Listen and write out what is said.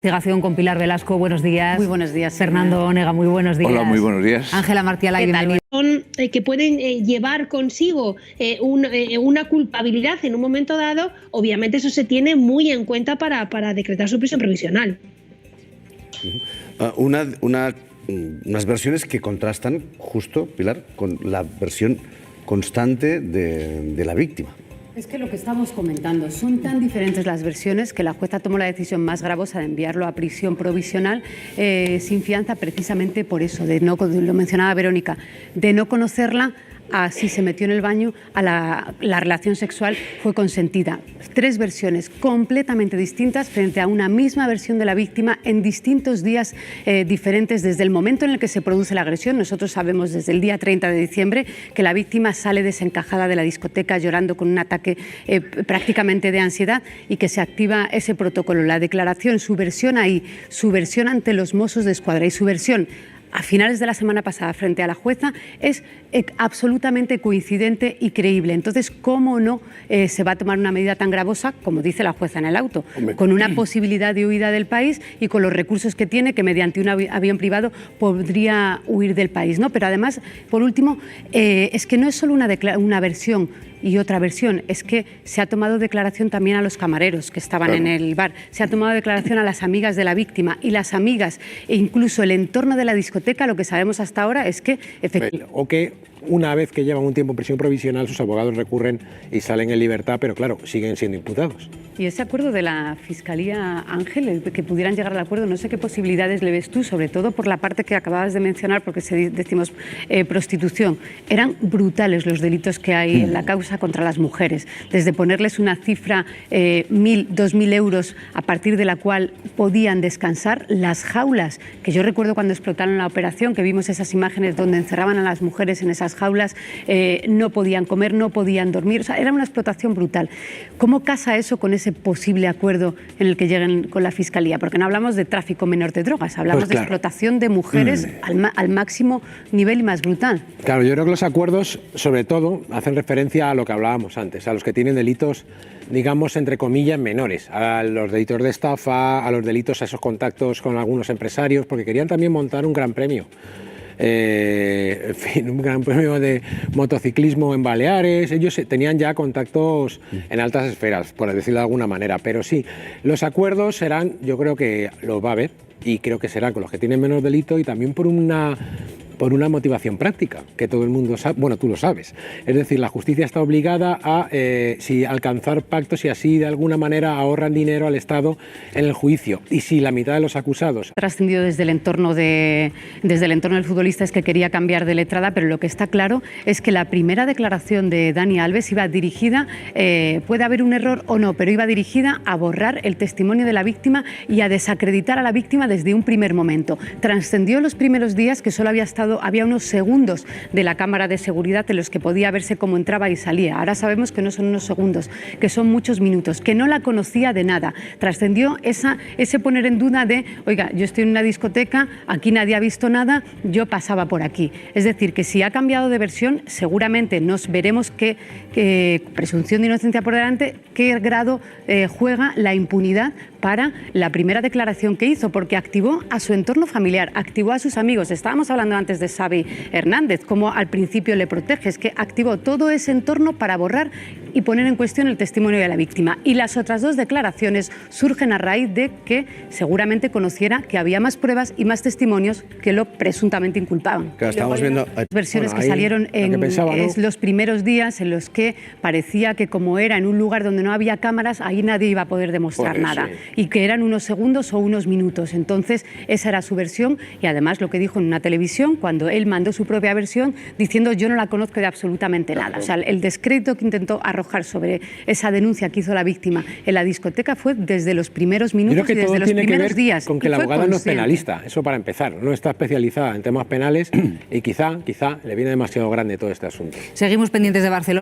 Investigación con Pilar Velasco, buenos días. Muy buenos días. Fernando Onega, muy buenos días. Hola, muy buenos días. Ángela Martialay, bienvenida. Que pueden llevar consigo una culpabilidad en un momento dado, obviamente eso se tiene muy en cuenta para decretar su prisión provisional. Unas versiones que contrastan justo, Pilar, con la versión constante de la víctima. Es que lo que estamos comentando, son tan diferentes las versiones que la jueza tomó la decisión más gravosa de enviarlo a prisión provisional sin fianza, precisamente por eso, lo mencionaba Verónica, de no conocerla, a si se metió en el baño, a la relación sexual fue consentida. Tres versiones completamente distintas frente a una misma versión de la víctima en distintos días diferentes desde el momento en el que se produce la agresión. Nosotros sabemos desde el día 30 de diciembre que la víctima sale desencajada de la discoteca llorando con un ataque prácticamente de ansiedad y que se activa ese protocolo. La declaración, su versión ahí, su versión ante los Mossos d'Esquadra y su versión a finales de la semana pasada frente a la jueza es absolutamente coincidente y creíble. Entonces, ¿cómo no se va a tomar una medida tan gravosa, como dice la jueza en el auto, con una posibilidad de huida del país y con los recursos que tiene, que mediante un avión privado podría huir del país, ¿no? Pero además, por último, es que no es solo una versión y otra versión, es que se ha tomado declaración también a los camareros que estaban en el bar, se ha tomado declaración a las amigas de la víctima y las amigas e incluso el entorno de la discoteca. Lo que sabemos hasta ahora es que efectivamente... O que una vez que llevan un tiempo en prisión provisional sus abogados recurren y salen en libertad, pero claro, siguen siendo imputados. Y ese acuerdo de la Fiscalía, Ángel, que pudieran llegar al acuerdo, no sé qué posibilidades le ves tú, sobre todo por la parte que acababas de mencionar, porque decimos prostitución. Eran brutales los delitos que hay en la causa contra las mujeres, desde ponerles una cifra 1.000, 2.000 euros a partir de la cual podían descansar, las jaulas, que yo recuerdo cuando explotaron la operación, que vimos esas imágenes donde encerraban a las mujeres en esas jaulas, no podían comer, no podían dormir, o sea, era una explotación brutal. ¿Cómo casa eso con ese posible acuerdo en el que lleguen con la Fiscalía? Porque no hablamos de tráfico menor de drogas, hablamos de explotación de mujeres al máximo nivel y más brutal. Claro, yo creo que los acuerdos, sobre todo, hacen referencia a lo que hablábamos antes, a los que tienen delitos, digamos, entre comillas, menores, a los delitos de estafa, a los delitos, a esos contactos con algunos empresarios, porque querían también montar un gran premio. En fin, un gran premio de motociclismo en Baleares. Ellos tenían ya contactos en altas esferas, por decirlo de alguna manera, pero sí, los acuerdos serán, yo creo que los va a haber y creo que serán con los que tienen menos delito y también por una motivación práctica, que todo el mundo sabe, bueno, tú lo sabes. Es decir, la justicia está obligada a alcanzar pactos y así de alguna manera ahorran dinero al Estado en el juicio. Y si la mitad de los acusados... Trascendido desde el entorno del futbolista es que quería cambiar de letrada, pero lo que está claro es que la primera declaración de Dani Alves iba dirigida, puede haber un error o no, pero iba dirigida a borrar el testimonio de la víctima y a desacreditar a la víctima desde un primer momento. Trascendió los primeros días que solo había unos segundos de la cámara de seguridad en los que podía verse cómo entraba y salía. Ahora sabemos que no son unos segundos, que son muchos minutos, que no la conocía de nada. Trascendió ese poner en duda de, oiga, yo estoy en una discoteca, aquí nadie ha visto nada, yo pasaba por aquí. Es decir, que si ha cambiado de versión, seguramente nos veremos qué presunción de inocencia por delante, qué grado juega la impunidad para la primera declaración que hizo, porque activó a su entorno familiar, activó a sus amigos. Estábamos hablando antes de Xavi Hernández, cómo al principio le protege, es que activó todo ese entorno para borrar y poner en cuestión el testimonio de la víctima. Y las otras dos declaraciones surgen a raíz de que seguramente conociera que había más pruebas y más testimonios que lo presuntamente inculpaban. Claro, estábamos viendo versiones que salieron en los primeros días en los que parecía que como era en un lugar donde no había cámaras, ahí nadie iba a poder demostrar nada. Y que eran unos segundos o unos minutos. Entonces, esa era su versión y además lo que dijo en una televisión cuando él mandó su propia versión diciendo yo no la conozco de absolutamente nada. O sea, el descrédito que intentó arrojar sobre esa denuncia que hizo la víctima en la discoteca fue desde los primeros minutos y desde los primeros días. Con que la abogada no es penalista, eso para empezar, no está especializada en temas penales y quizá le viene demasiado grande todo este asunto. Seguimos pendientes de Barcelona.